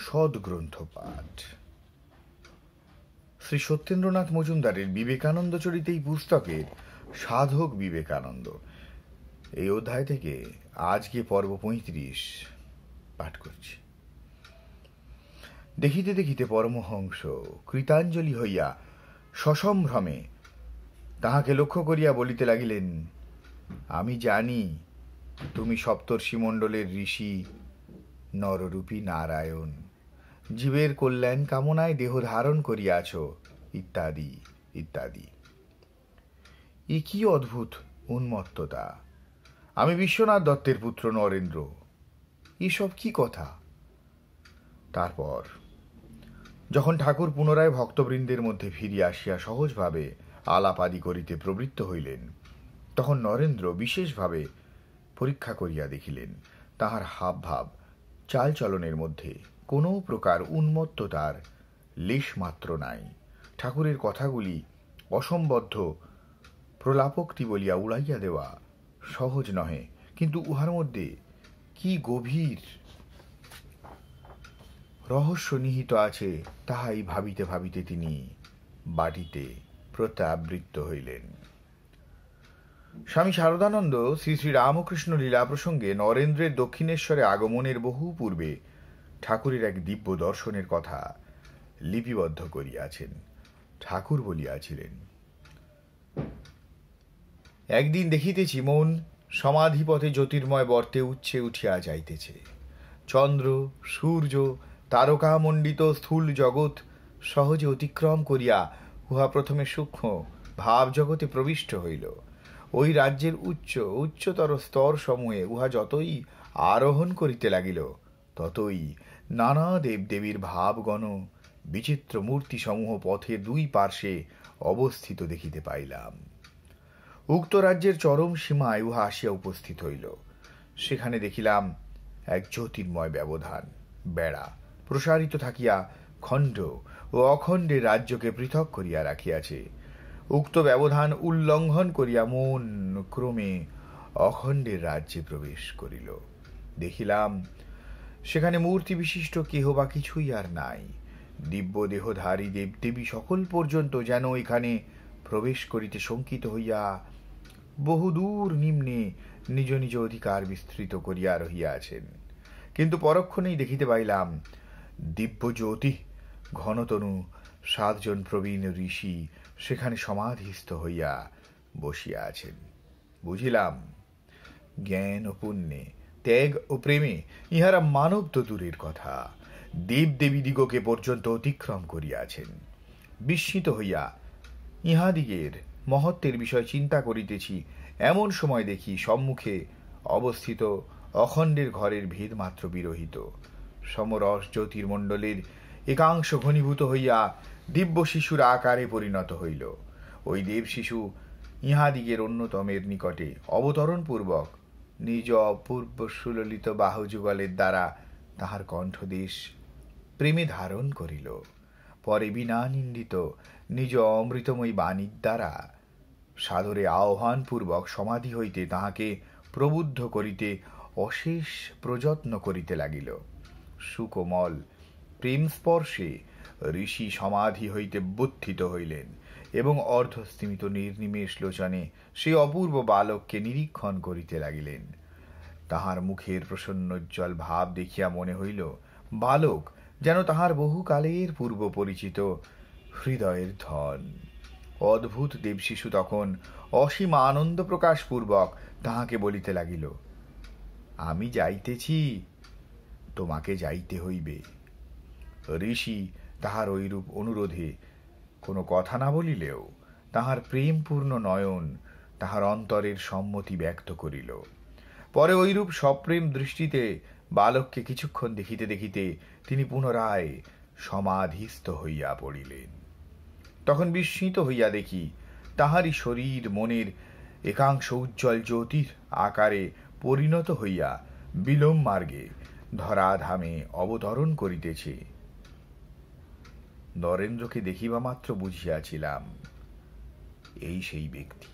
সদ্গ্রন্থ পাঠ। শ্রী সত্যেন্দ্রনাথ মজুমদারের বিবেকানন্দ চরিত এই পুস্তকের সাধক বিবেকানন্দ এই অধ্যায় থেকে আজকে পর্ব ৩৫ পাঠ করছি। দেখিতে দেখিতে পরমহংস কৃতাঞ্জলি হইয়া সসম্ভ্রমে তাহাকে লক্ষ্য করিয়া বলিতে লাগিলেন, আমি জানি তুমি সপ্তর্ষিমণ্ডলের ঋষি নররূপী নারায়ণ, জীবের কল্যাণ কামনায় দেহ ধারণ করিয়াছ, ইত্যাদি ইত্যাদি। এ কি অদ্ভুত উন্মত্ততা! আমি বিশ্বনাথ দত্তের পুত্র নরেন্দ্র, এসব কি কথা? তারপর যখন ঠাকুর পুনরায় ভক্তবৃন্দের মধ্যে ফিরিয়া আসিয়া সহজভাবে আলাপাদি করিতে প্রবৃত্ত হইলেন, তখন নরেন্দ্র বিশেষভাবে পরীক্ষা করিয়া দেখিলেন তাহার হাবভাব চালচলনের মধ্যে কোনো প্রকার উন্মত্ততার লেশমাত্র নাই। ঠাকুরের কথাগুলি অসম্বদ্ধ প্রলাপোক্তি বলিয়া উড়াইয়া দেওয়া সহজ নহে, কিন্তু উহার মধ্যে কি গভীর রহস্য নিহিত আছে তাহাই ভাবিতে ভাবিতে তিনি বাটিতে প্রত্যাবৃত্ত হইলেন। স্বামী শারদানন্দ শ্রী শ্রী রামকৃষ্ণ লীলা প্রসঙ্গে নরেন্দ্রের দক্ষিণেশ্বরে আগমনের বহু পূর্বে ঠাকুরের এক দিব্য দর্শনের কথা লিপিবদ্ধ করিয়াছেন। ঠাকুর বলিয়াছিলেন, একদিন দেখিতেছি মন সমাধিপথে জ্যোতির্ময় বর্তে উচ্চে উঠিয়া যাইতেছে। চন্দ্র সূর্য তারকামণ্ডিত স্থূল জগৎ সহজে অতিক্রম করিয়া উহা প্রথমে সূক্ষ্ম ভাব জগতে প্রবিষ্ট হইল। ওই রাজ্যের উচ্চতর স্তর সমূহে উহা যতই আরোহণ করিতে লাগিল, ততই নানা দেবদেবীর ভাবগণ বিচিত্র মূর্তি সমূহ পথের দুই পার্শ্বে অবস্থিত দেখিতে পাইলাম। উক্ত রাজ্যের চরম সীমায় উহা আসিয়া উপস্থিত হইল। সেখানে দেখিলাম এক জ্যোতির্ময় ব্যবধান বেড়া প্রসারিত থাকিয়া খণ্ড ও অখণ্ডের রাজ্যকে পৃথক করিয়া রাখিয়াছে। উক্ত ব্যবধান উল্লঙ্ঘন করিয়া মন ক্রমে অখণ্ডের রাজ্যে প্রবেশ করিল। দেখিলাম সেখানে মূর্তি বিশিষ্ট কেহ বা কিছুই আর নাই। দিব্য দেহধারী দেবদেবী সকল পর্যন্ত যেন এখানে প্রবেশ করিতে শঙ্কিত হইয়া বহুদূর নিম্নে নিজ নিজ অধিকার বিস্তৃত করিয়া রহিয়াছেন। কিন্তু পরক্ষণেই দেখিতে পাইলাম দিব্য জ্যোতি ঘনতনু ৭ জন প্রবীণ ঋষি সেখানে সমাধিস্থ হইয়া বসিয়া আছেন। বুঝিলাম জ্ঞান ও পুণ্যে, ত্যাগ ও প্রেমে ইহারা মানব তো দূরের কথা, দেবদেবী দিগকে পর্যন্ত অতিক্রম করিয়াছেন। বিস্মিত হইয়া ইহাদিগের মহত্বের বিষয় চিন্তা করিতেছি, এমন সময় দেখি সম্মুখে অবস্থিত অখণ্ডের ঘরের ভেদ মাত্র বিরহিত। সমরস জ্যোতির্মণ্ডলের একাংশ ঘনীভূত হইয়া দিব্য শিশুর আকারে পরিণত হইল। ওই দেব শিশু ইহাদিগের অন্যতমের নিকটে অবতরণ পূর্বক নিজ অপূর্ব সুললিত বাহুযুগলের দ্বারা তাহার কণ্ঠদেশ প্রেমে ধারণ করিল। পরে বিনা নিন্দিত নিজ অমৃতময়ী বাণীর দ্বারা সাদরে আহ্বান পূর্বক সমাধি হইতে তাহাকে প্রবুদ্ধ করিতে অশেষ প্রযত্ন করিতে লাগিল। সুকোমল প্রেম স্পর্শে ঋষি সমাধি হইতে বুদ্ধিত হইলেন এবং অর্ধস্তিমিত নির্নিমেষ লোচনে সেই অপূর্ব বালককে নিরীক্ষণ করিতে লাগিলেন। তাহার মুখের প্রসন্নোজ্জ্বল ভাব দেখিয়া মনে হইল বালক যেন তাহার বহুকালের পূর্ব পরিচিত হৃদয়ের ধন। অদ্ভুত দেবশিশু তখন অসীম আনন্দ প্রকাশ পূর্বক তাহাকে বলিতে লাগিল, আমি যাইতেছি, তোমাকে যাইতে হইবে। ঋষি তাহার ঐরূপ অনুরোধে কোনো কথা না বলিলেও তাহার প্রেমপূর্ণ নয়ন তাহার অন্তরের সম্মতি ব্যক্ত করিল। পরে ঐরূপ সপ্রেম দৃষ্টিতে বালককে কিছুক্ষণ দেখিতে দেখিতে তিনি পুনরায় সমাধিস্থ হইয়া পড়িলেন। তখন বিস্মিত হইয়া দেখি তাহারই শরীর মনের একাংশ উজ্জ্বল জ্যোতির আকারে পরিণত হইয়া বিলোম মার্গে ধরাধামে অবতরণ করিতেছে। নরেন্দ্রকে দেখিবা মাত্র বুঝিয়াছিলাম এই সেই ব্যক্তি।